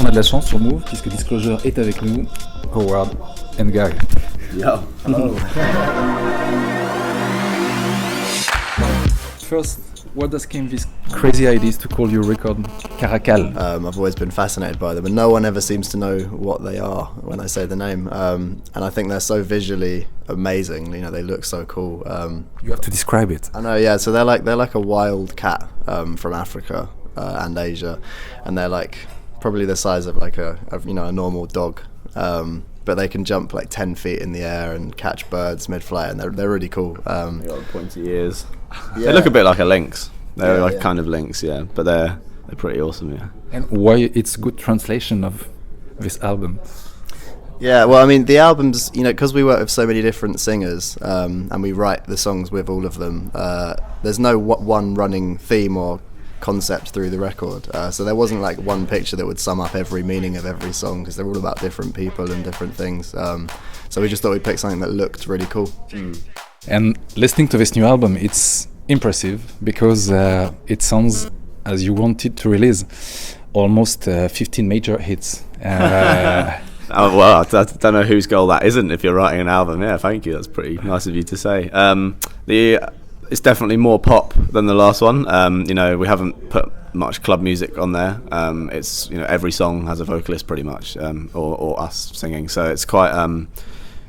On a de la chance sur Mouv, puisque Disclosure est avec nous, Howard and Guy. Yo. Hello. First, what does came this crazy ideas to call your record Caracal? I've always been fascinated by them, and no one ever seems to know what they are when I say the name. And I think they're so visually amazing. You know, they look so cool. You have to describe it. I know, yeah. So they're like a wild cat from Africa and Asia, and they're like probably the size of like a normal dog. But they can jump like 10 feet in the air and catch birds mid-flight, and they're really cool. They got pointy ears. Yeah. They look a bit like a lynx. They're Yeah, like yeah. kind of lynx, yeah. But they're pretty awesome, yeah. And why it's good translation of this album? Yeah, well, I mean, the albums, you know, because we work with so many different singers, and we write the songs with all of them, there's no one running theme or concept through the record. So there wasn't like one picture that would sum up every meaning of every song, because they're all about different people and different things. So we just thought we'd pick something that looked really cool. And listening to this new album, it's impressive because it sounds as you wanted to release almost 15 major hits. Oh, well, I don't know whose goal that isn't if you're writing an album. Yeah, thank you. That's pretty nice of you to say. It's definitely more pop than the last one. You know, we haven't put much club music on there. It's, you know, every song has a vocalist pretty much, or us singing. So it's quite,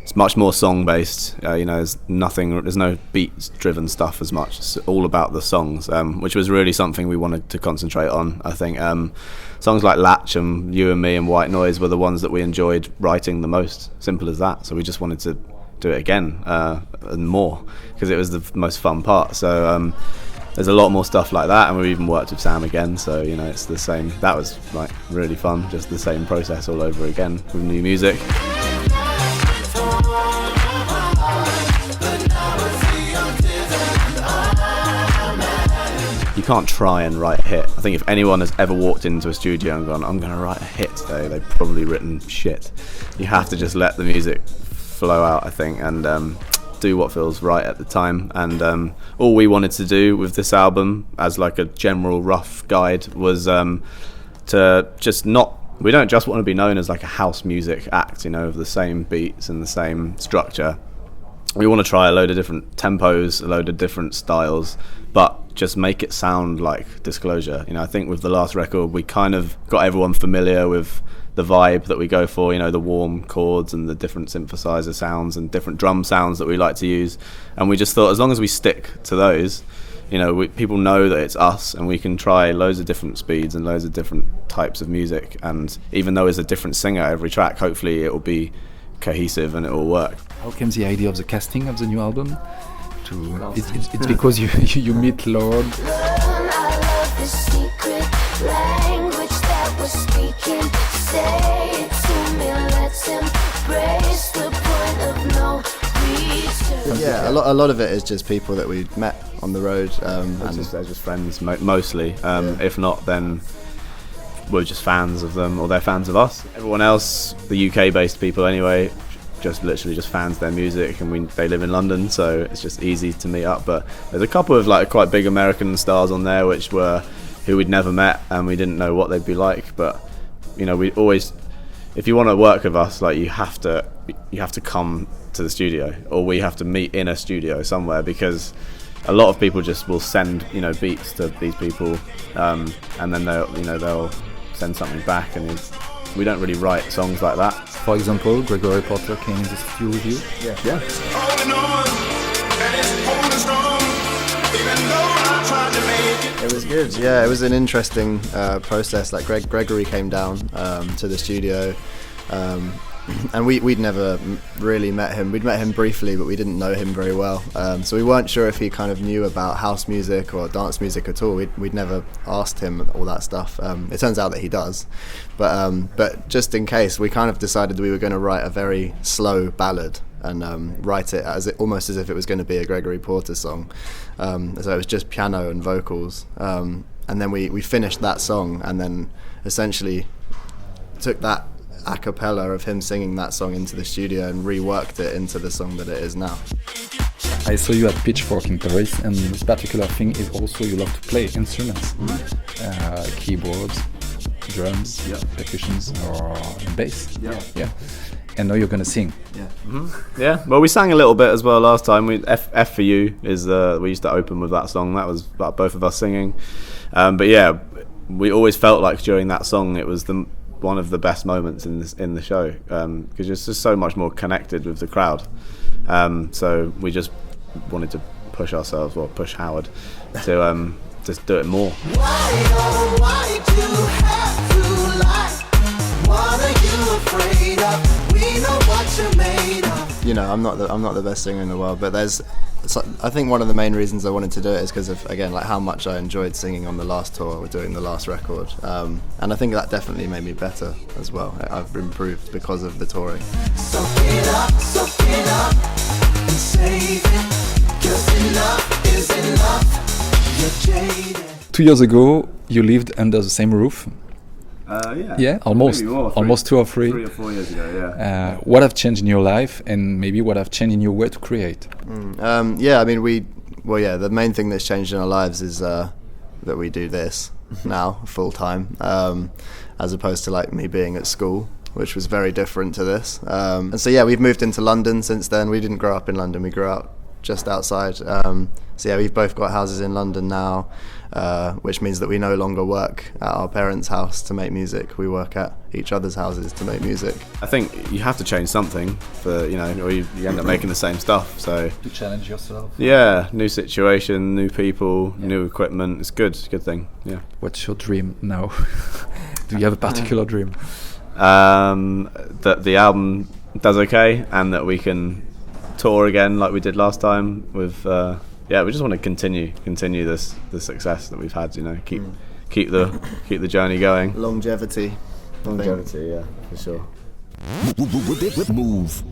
it's much more song based. You know, there's no beat-driven stuff as much. It's all about the songs, which was really something we wanted to concentrate on. I think songs like Latch and You and Me and White Noise were the ones that we enjoyed writing the most. Simple as that. So we just wanted to do it again and more, because it was the most fun part. So there's a lot more stuff like that, and we even worked with Sam again. So, you know, it's the same. That was like really fun, just the same process all over again with new music. You can't try and write a hit. I think if anyone has ever walked into a studio and gone, I'm going to write a hit today, they've probably written shit. You have to just let the music flow out, I think, and do what feels right at the time. And all we wanted to do with this album, as like a general rough guide, was to just we don't just want to be known as like a house music act, you know, of the same beats and the same structure. We want to try a load of different tempos, a load of different styles, but just make it sound like Disclosure. You know, I think with the last record, we kind of got everyone familiar with the vibe that we go for, you know, the warm chords and the different synthesizer sounds and different drum sounds that we like to use. And we just thought, as long as we stick to those, you know, people know that it's us, and we can try loads of different speeds and loads of different types of music. And even though it's a different singer every track, hopefully it will be cohesive and it will work. How came the idea of the casting of the new album? It's because you meet Lord. Yeah, a lot of it is just people that we met on the road, and They're just friends mostly. If not, then we're just fans of them, or they're fans of us. Everyone else, the UK-based people anyway, just literally just fans of their music, and they live in London, so it's just easy to meet up. But there's a couple of like quite big American stars on there who we'd never met, and we didn't know what they'd be like. But you know, we always, if you want to work with us, like you have to come to the studio, or we have to meet in a studio somewhere, because a lot of people just will send, you know, beats to these people, and then they'll send something back, and we don't really write songs like that. For example, Gregory Porter came in the studio with you. yeah. It was good. Yeah, it was an interesting process. Like Gregory came down to the studio, and we'd never really met him. We'd met him briefly, but we didn't know him very well. So we weren't sure if he kind of knew about house music or dance music at all. We'd never asked him all that stuff. It turns out that he does, but just in case, we kind of decided we were going to write a very slow ballad and write it almost as if it was going to be a Gregory Porter song. So it was just piano and vocals, and then we finished that song, and then essentially took that a cappella of him singing that song into the studio and reworked it into the song that it is now. I saw you at Pitchfork in Paris, and this particular thing is also you love to play instruments, keyboards, drums, percussions, or bass. Yeah. And now you're gonna sing. Yeah. Well, we sang a little bit as well last time. F for You is we used to open with that song. That was about both of us singing. But yeah, we always felt like during that song it was one of the best moments in the show because you're just so much more connected with the crowd. So we just wanted to push Howard to just do it more. Why do you have to lie? What are you afraid of? We know what you're made of. You know, I'm not the best singer in the world, but I think one of the main reasons I wanted to do it is because of, again, like how much I enjoyed singing on the last tour or doing the last record, and I think that definitely made me better as well. I've improved because of the touring. So get up, and save it, 'cause enough is enough. You're jaded. 2 years ago, you lived under the same roof. Yeah, almost 2 or 3. 3 or 4 years ago. What have changed in your life, and maybe what have changed in your way to create? Yeah, I mean, the main thing that's changed in our lives is that we do this now full time, as opposed to like me being at school, which was very different to this. And so yeah, we've moved into London since then. We didn't grow up in London; we grew up just outside. So yeah, we've both got houses in London now, which means that we no longer work at our parents' house to make music. We work at each other's houses to make music. I think you have to change something or you end up making the same stuff. So To challenge yourself. yeah, new situation, new people, new equipment. It's good thing. Yeah. What's your dream now? Do you have a particular dream? That the album does okay and that we can tour again like we did last time with. We just want to continue the success that we've had. Keep the journey going. Longevity. Longevity, yeah, for sure. Move.